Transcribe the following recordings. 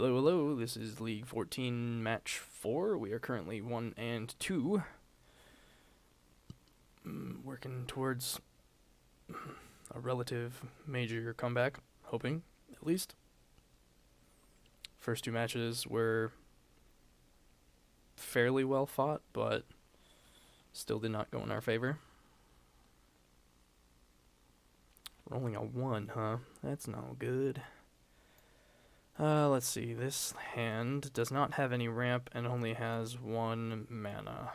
Hello, hello. This is League 14 Match 4. We are currently 1 and 2. Working towards a relative major comeback, hoping, at least. First two matches were fairly well fought, but still did not go in our favor. Rolling a 1, huh? That's no good. Let's see. This hand does not have any ramp and only has 1 mana.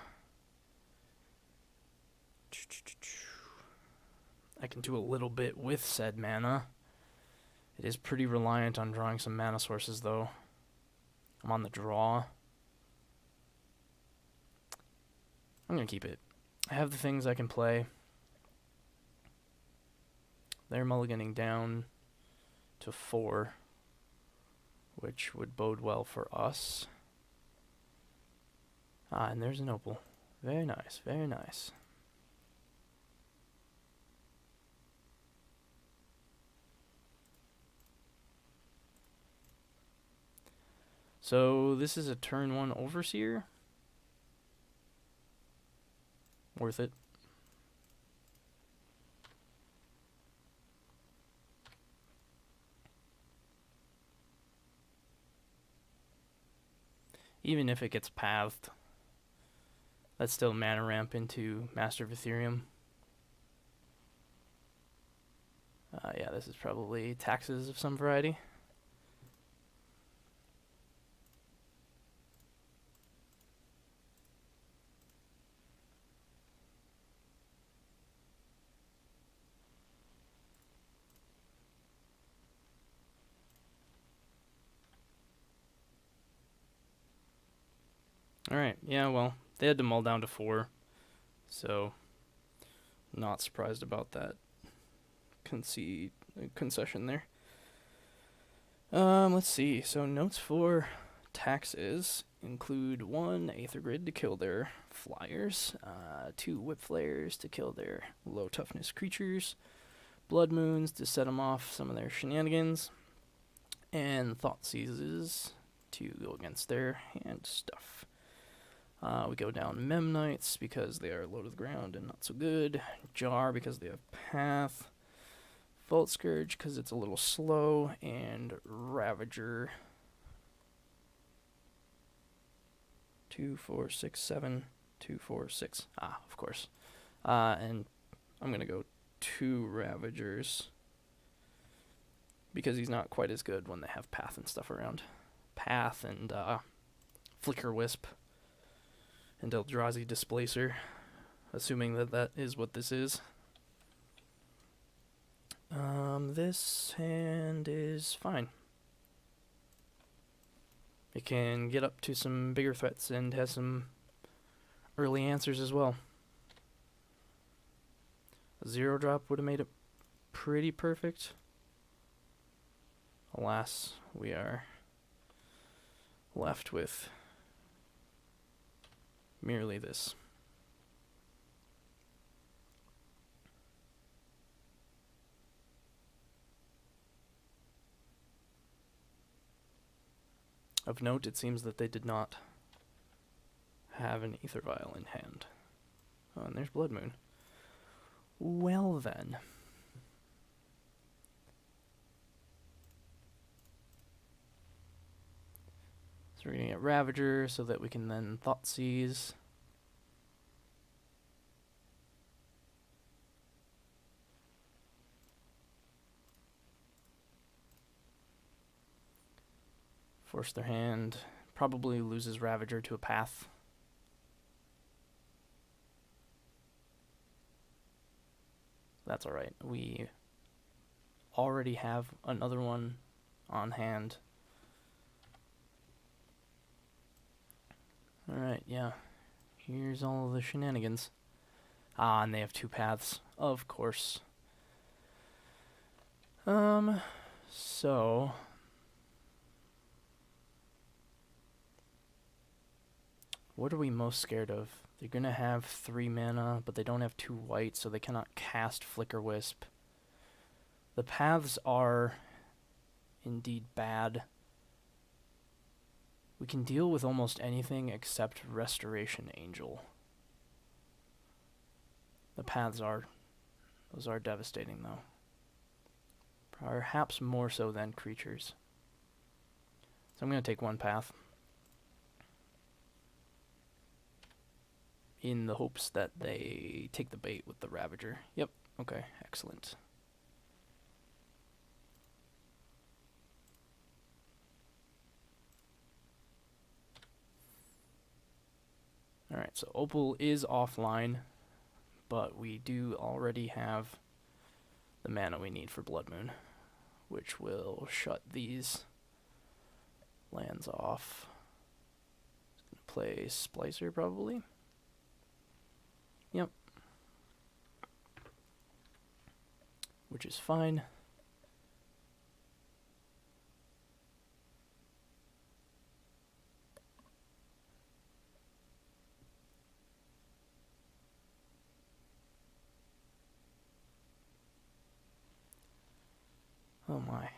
I can do a little bit with said mana. It is pretty reliant on drawing some mana sources, though. I'm on the draw. I'm going to keep it. I have the things I can play. They're mulliganing down to 4, which would bode well for us. And there's an opal. Very nice, very nice. So this is a turn 1 Overseer. Worth it. Even if it gets pathed, that's still mana ramp into Master of Ethereum. Yeah, this is probably taxes of some variety. Alright, yeah, well, they had to mull down to 4, so not surprised about that concession there. Let's see, so notes for taxes include 1 Aether Grid to kill their flyers, 2 Whip Flares to kill their low toughness creatures, Blood Moons to set them off some of their shenanigans, and Thought Seizes to go against their hand stuff. We go down Memnites because they are low to the ground and not so good. Jar because they have Path. Vault Scourge because it's a little slow. And Ravager. 2, 4, 6, 7. 2, 4, 6. Of course. And I'm going to go 2 Ravagers because he's not quite as good when they have Path and stuff around. Path and Flicker Wisp. And Eldrazi Displacer, assuming that that is what this is. This hand is fine. It can get up to some bigger threats and has some early answers as well. A 0-drop would have made it pretty perfect. Alas, we are left with merely this. Of note, it seems that they did not have an Aether Vial in hand. Oh, and there's Blood Moon. Well then. So we're going to get Ravager so that we can then Thoughtseize. Force their hand. Probably loses Ravager to a Path. That's alright. We already have another one on hand. Alright, yeah. Here's all of the shenanigans. And they have 2 paths, of course. So what are we most scared of? They're gonna have 3 mana, but they don't have 2 white, so they cannot cast Flicker Wisp. The paths are indeed bad. We can deal with almost anything except Restoration Angel. The paths those are devastating though. Perhaps more so than creatures. So I'm going to take one path. In the hopes that they take the bait with the Ravager. Yep, okay, excellent. Alright, so Opal is offline, but we do already have the mana we need for Blood Moon, which will shut these lands off. Play Splicer probably. Yep. Which is fine. Oh my.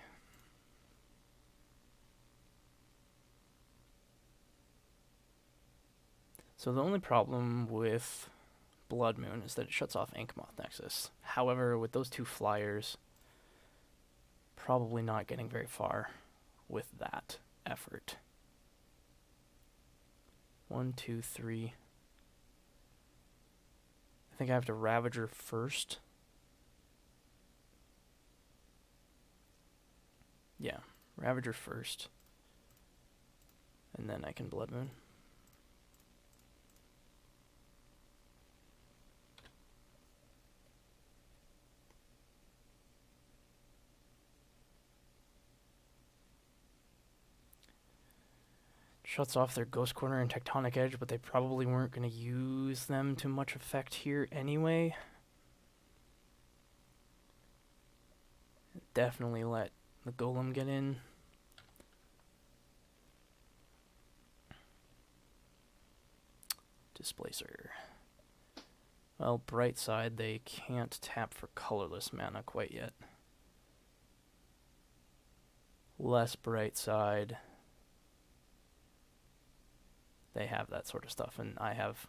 So the only problem with Blood Moon is that it shuts off Inkmoth Nexus. However, with those two flyers, probably not getting very far with that effort. 1, 2, 3. I think I have to Ravager first. Yeah, Ravager first. And then I can Blood Moon. Shuts off their Ghost Corner and Tectonic Edge, but they probably weren't going to use them to much effect here anyway. Definitely let the Golem get in. Displacer. Well, bright side, they can't tap for colorless mana quite yet. Less bright side, they have that sort of stuff, and I have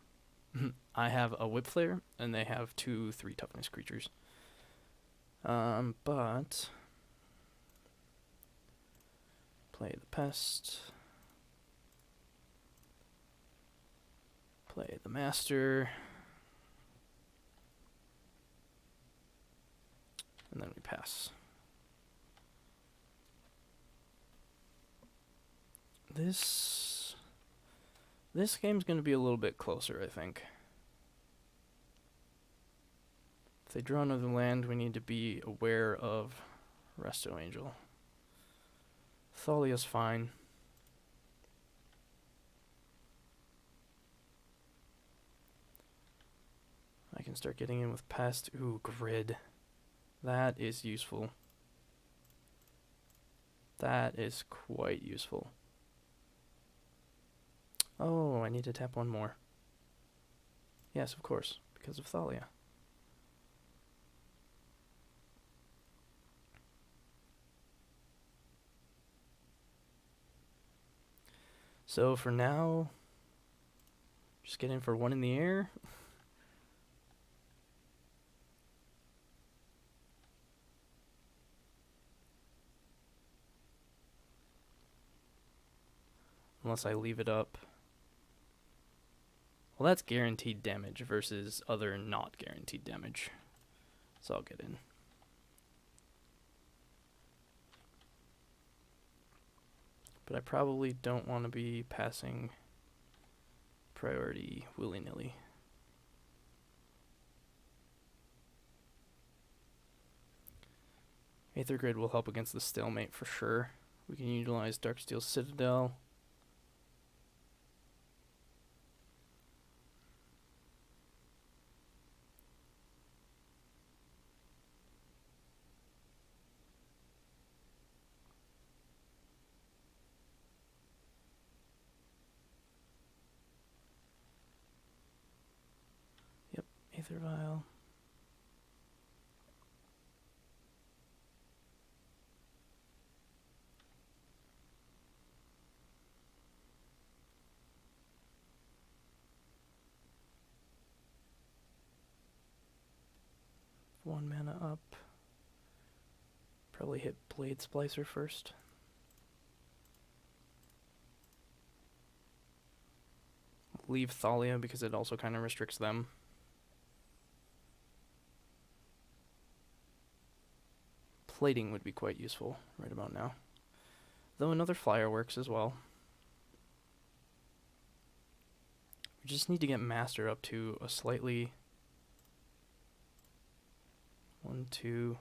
I have a Whip Flare, and they have 2 3 toughness creatures. But play the Pest. Play the Master. And then we pass. This game's going to be a little bit closer, I think. If they draw another land, we need to be aware of Resto Angel. Thalia's fine. I can start getting in with Pest. Ooh, Grid. That is useful. That is quite useful. Oh, I need to tap one more. Yes, of course, because of Thalia. So for now, just get in for 1 in the air. Unless I leave it up. Well, that's guaranteed damage versus other not guaranteed damage. So I'll get in. But I probably don't want to be passing priority willy-nilly. Aether Grid will help against the stalemate for sure. We can utilize Darksteel Citadel. Yep, Aether Vial. 1 mana up. Probably hit Blade Splicer first. Leave Thalia because it also kind of restricts them. Plating would be quite useful right about now. Though another flyer works as well. We just need to get Master up to a slightly... 1, 2,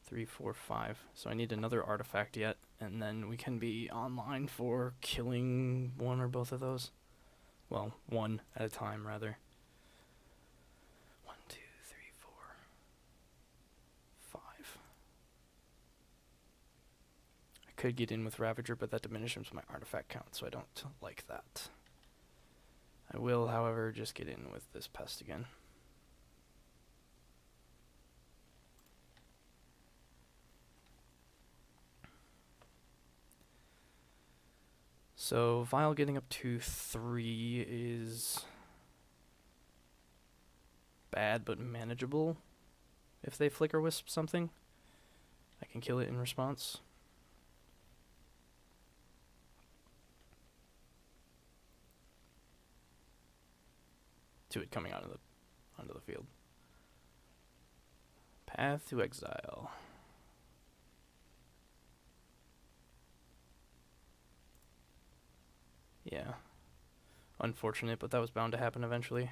3, 4, 5. So I need another artifact yet, and then we can be online for killing one or both of those. Well, one at a time, rather. 1, 2, 3, 4, 5. I could get in with Ravager, but that diminishes my artifact count, so I don't like that. I will, however, just get in with this Pest again. So Vial getting up to 3 is bad but manageable. If they Flicker Wisp something, I can kill it in response. To it coming onto the field. Path to Exile. Yeah. Unfortunate, but that was bound to happen eventually.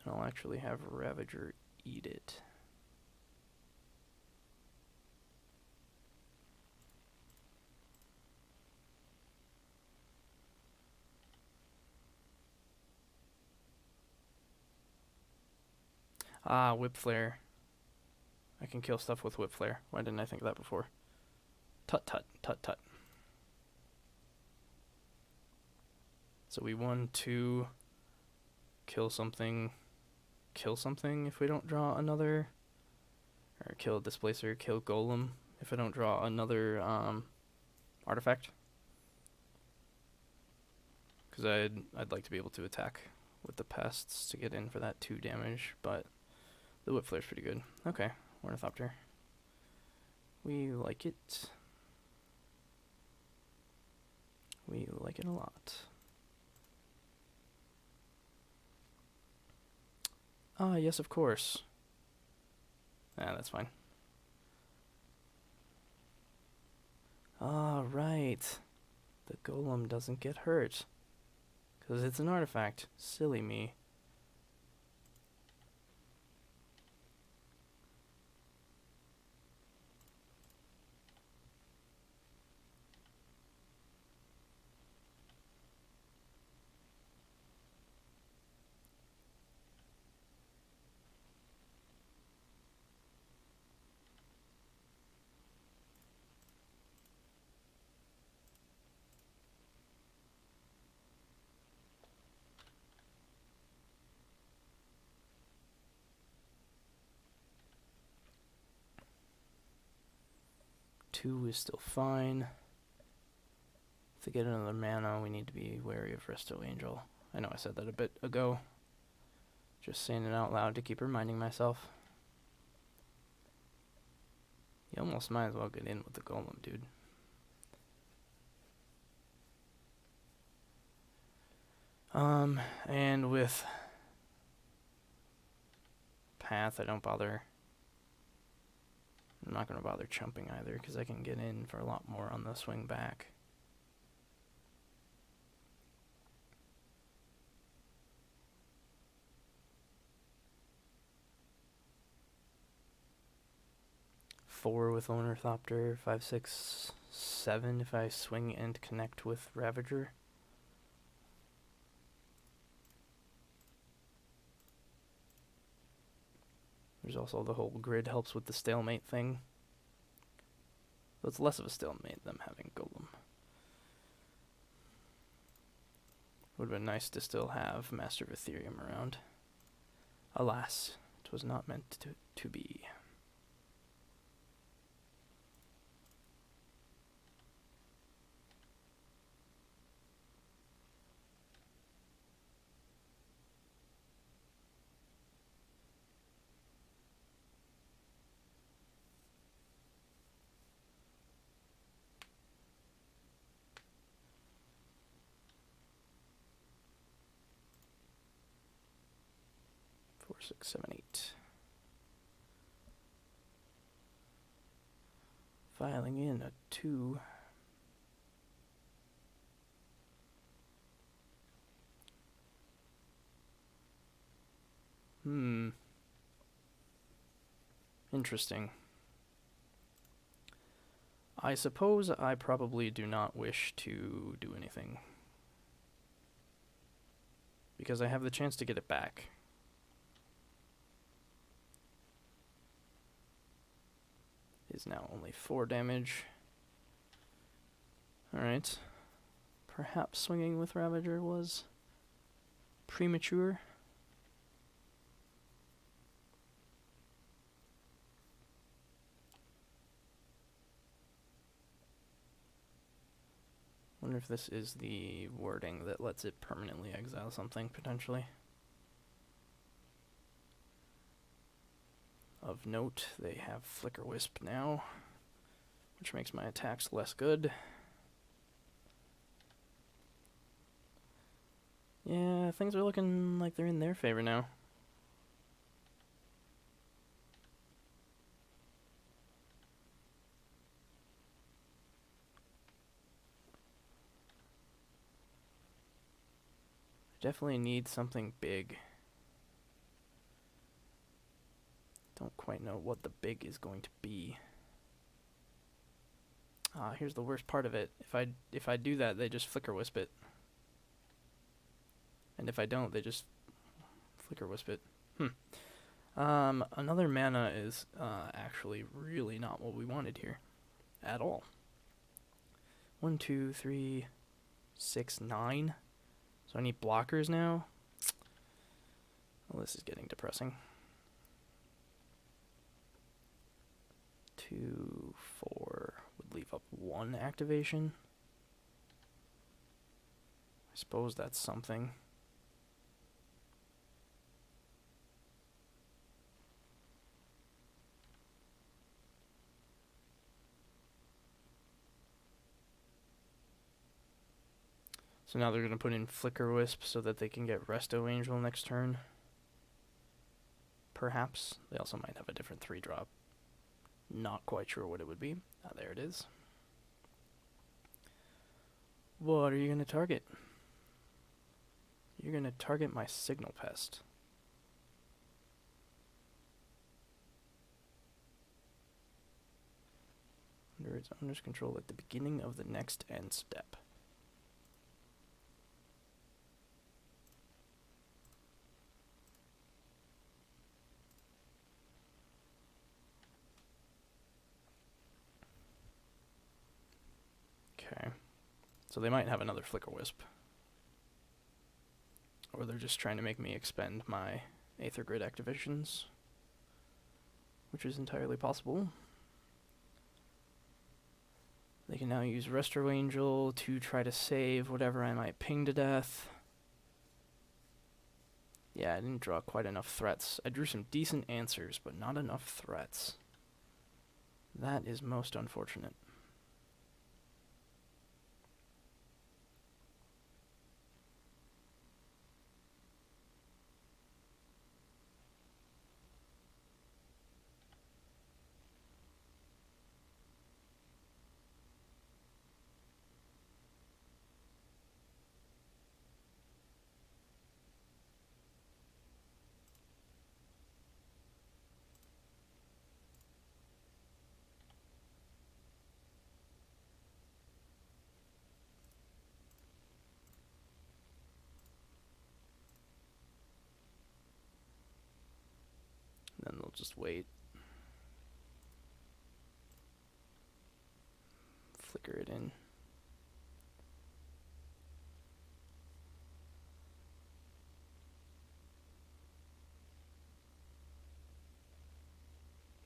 Then I'll actually have Ravager eat it. Ah, Whip Flare. I can kill stuff with Whip Flare. Why didn't I think of that before? Tut tut, tut tut. So we 1, 2, kill something if we don't draw another. Or kill Displacer, kill Golem if I don't draw another artifact. Because I'd like to be able to attack with the Pests to get in for that 2 damage, but the Whip Flare's pretty good. Okay, Ornithopter. We like it. We like it a lot. Ah, yes, of course. Ah, that's fine. Ah, right. The Golem doesn't get hurt. Because it's an artifact. Silly me. Two is still fine. If they get another mana, we need to be wary of Resto Angel. I know I said that a bit ago. Just saying it out loud to keep reminding myself. You almost might as well get in with the Golem, dude. And with Path, I don't bother. I'm not going to bother chumping either, because I can get in for a lot more on the swing back. Four with Ornithopter, 5, 6, 7 if I swing and connect with Ravager. There's also the whole grid helps with the stalemate thing. Though it's less of a stalemate than having Golem. Would have been nice to still have Master of Ethereum around. Alas, it was not meant to be. 6, 7, 8. Filing in a 2. Interesting. I suppose I probably do not wish to do anything, because I have the chance to get it back. Is now only 4 damage. Alright. Perhaps swinging with Ravager was premature. Wonder if this is the wording that lets it permanently exile something, potentially. Of note, they have Flicker Wisp now, which makes my attacks less good. Yeah, things are looking like they're in their favor now. Definitely need something big. Don't quite know what the big is going to be. Here's the worst part of it. If I do that, they just Flicker Wisp it. And if I don't, they just Flicker Wisp it. Another mana is actually really not what we wanted here. At all. 1, 2, 3, 6, 9. So I need blockers now. Well, this is getting depressing. 2, 4 would leave up 1 activation. I suppose that's something. So now they're going to put in Flicker Wisp so that they can get Resto Angel next turn. Perhaps. They also might have a different 3-drop. Not quite sure what it would be. There it is. What are you going to target? You're going to target my Signal Pest. Under its owner's control at the beginning of the next end step. Okay. So they might have another Flicker Wisp. Or they're just trying to make me expend my Aether Grid activations, which is entirely possible. They can now use Resto Angel to try to save whatever I might ping to death. Yeah, I didn't draw quite enough threats. I drew some decent answers, but not enough threats. That is most unfortunate. Then they'll just wait. Flicker it in.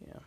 Yeah.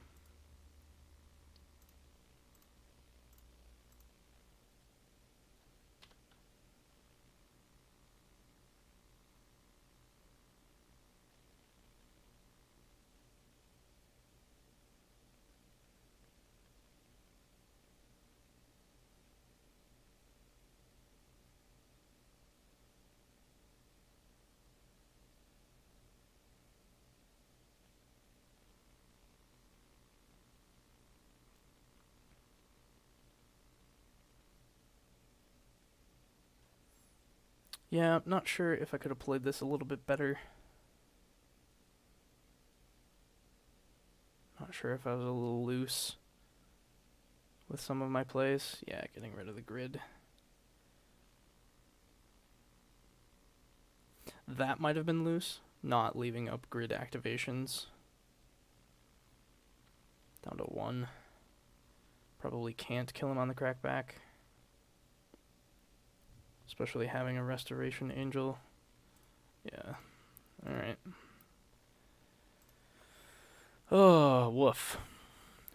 Yeah, I'm not sure if I could have played this a little bit better. Not sure if I was a little loose with some of my plays. Yeah, getting rid of the grid. That might have been loose, not leaving up grid activations. Down to 1. Probably can't kill him on the crackback. Especially having a Restoration Angel. Yeah. Alright. Oh, woof.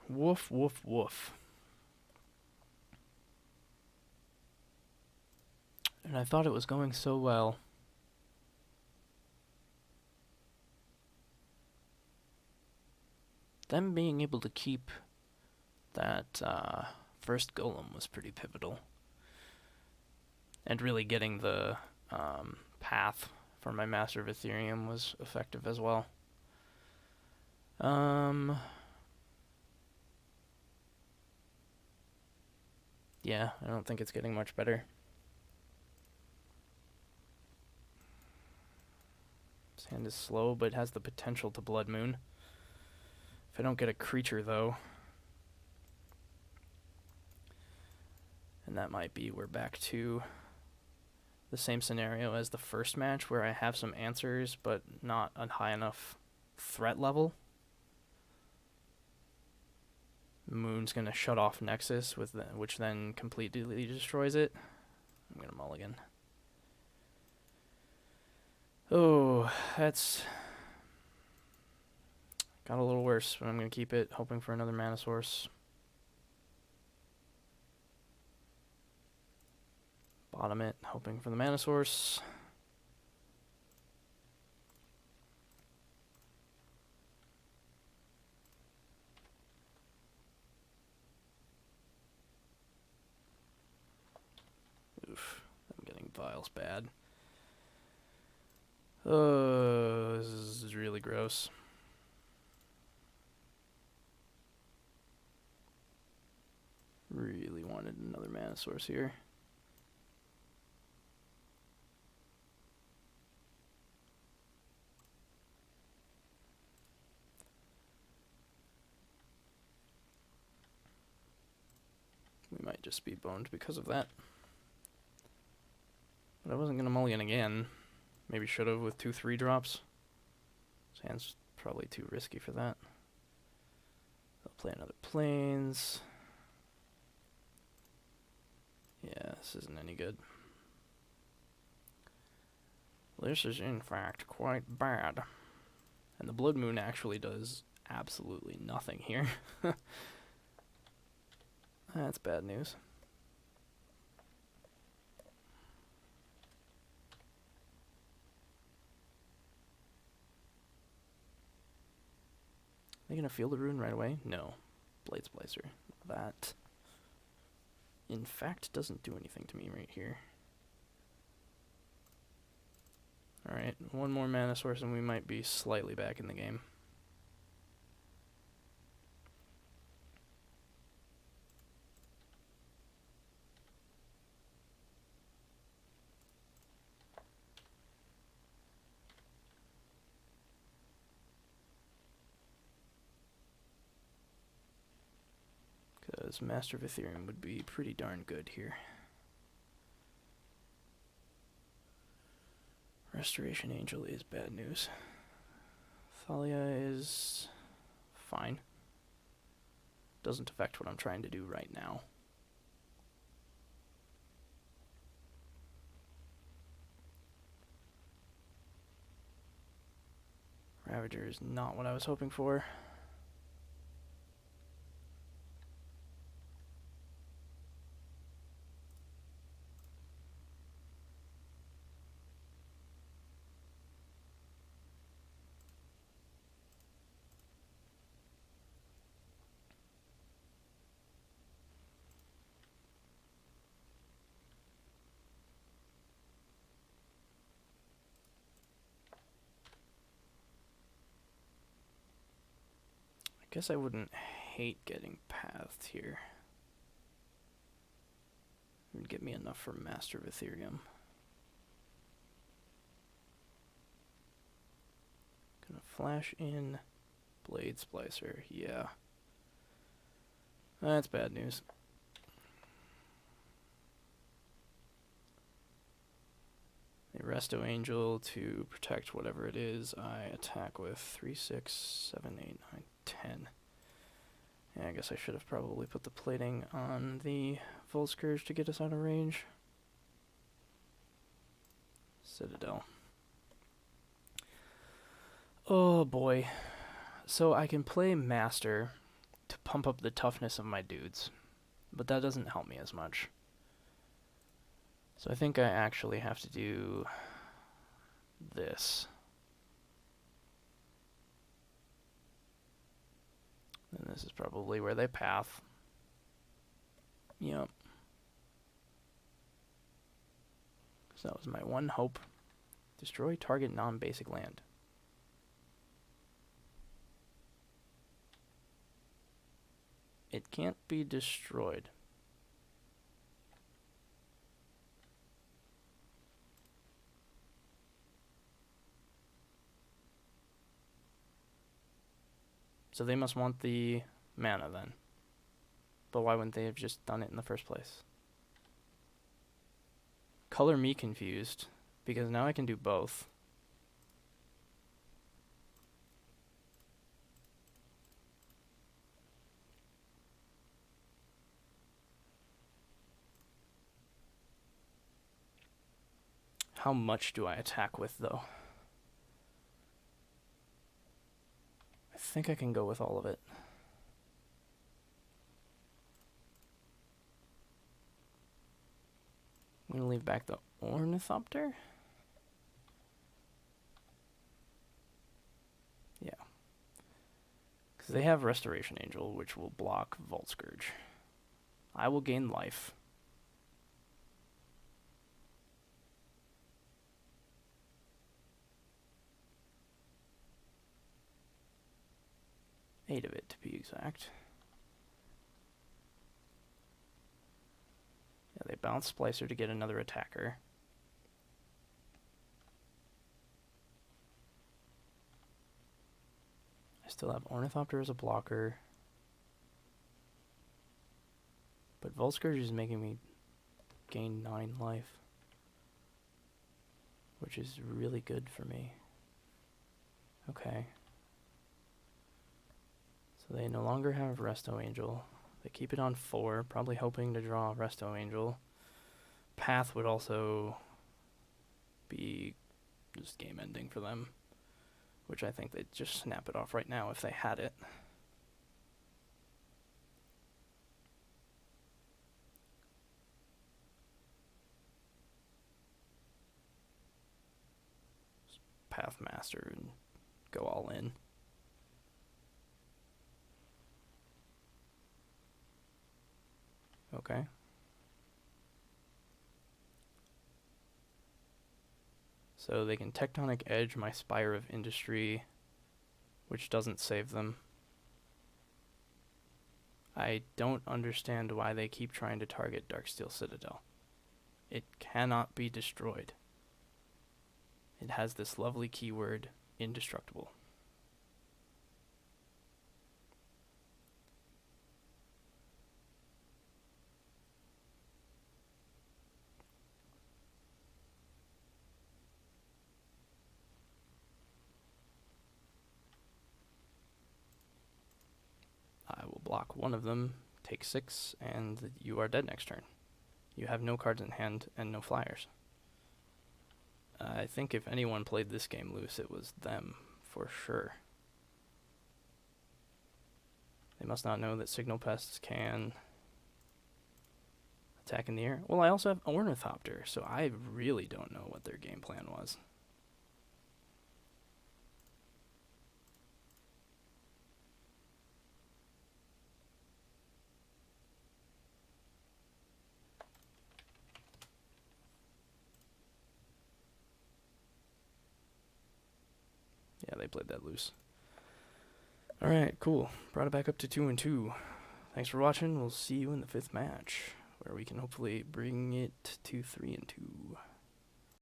Woof, woof, woof. And I thought it was going so well. Them being able to keep that first golem was pretty pivotal. And really getting the path for my Master of Ethereum was effective as well. Yeah, I don't think it's getting much better. This hand is slow, but it has the potential to Blood Moon. If I don't get a creature, though, and that might be we're back to the same scenario as the first match, where I have some answers, but not a high enough threat level. Moon's going to shut off Nexus, which then completely destroys it. I'm going to mulligan. Oh, that's got a little worse, but I'm going to keep it, hoping for another mana source. Bottom it, hoping for the mana source. Oof, I'm getting Vile's bad. Oh, this is really gross. Really wanted another mana source here. We might just be boned because of that. But I wasn't going to mulligan again. Maybe should have with 2 3-drops. This hand's probably too risky for that. They'll play another Plains. Yeah, this isn't any good. This is in fact quite bad. And the Blood Moon actually does absolutely nothing here. That's bad news. Are they going to Field of Ruin right away? No. Blade Splicer. That, in fact, doesn't do anything to me right here. Alright, 1 more mana source and we might be slightly back in the game. Because Master of Ethereum would be pretty darn good here. Restoration Angel is bad news. Thalia is fine. Doesn't affect what I'm trying to do right now. Ravager is not what I was hoping for. I guess I wouldn't hate getting pathed here. It would get me enough for Master of Ethereum. flash in Blade Splicer. Yeah. That's bad news. A Resto Angel to protect whatever it is I attack with. 3, 6, 7, 8, 9, 10. Yeah, I guess I should have probably put the plating on the Volscourge to get us out of range. Citadel. Oh boy. So I can play Master to pump up the toughness of my dudes, but that doesn't help me as much. So I think I actually have to do this. And this is probably where they path. Yep. So that was my one hope. Destroy target non-basic land. It can't be destroyed. So they must want the mana then. But why wouldn't they have just done it in the first place? Color me confused, because now I can do both. How much do I attack with, though? I think I can go with all of it. I'm going to leave back the Ornithopter. Yeah. Because they have Restoration Angel, which will block Volscourge. I will gain life. Eight of it, to be exact. Yeah, they bounce Splicer to get another attacker. I still have Ornithopter as a blocker. But Volscourge is making me gain 9 life, which is really good for me. Okay. So they no longer have Resto Angel. They keep it on 4, probably hoping to draw Resto Angel. Path would also be just game ending for them, which I think they'd just snap it off right now if they had it. Just Path Master and go all in. Okay. So they can Tectonic Edge my Spire of Industry, which doesn't save them. I don't understand why they keep trying to target Darksteel Citadel. It cannot be destroyed. It has this lovely keyword, indestructible. I will block one of them, take 6, and you are dead next turn. You have no cards in hand and no flyers. I think if anyone played this game loose, it was them, for sure. They must not know that Signal Pests can attack in the air. Well, I also have Ornithopter, so I really don't know what their game plan was. Yeah, they played that loose. Alright, cool. Brought it back up to 2-2. Thanks for watching. We'll see you in the 5th match, where we can hopefully bring it to 3-2.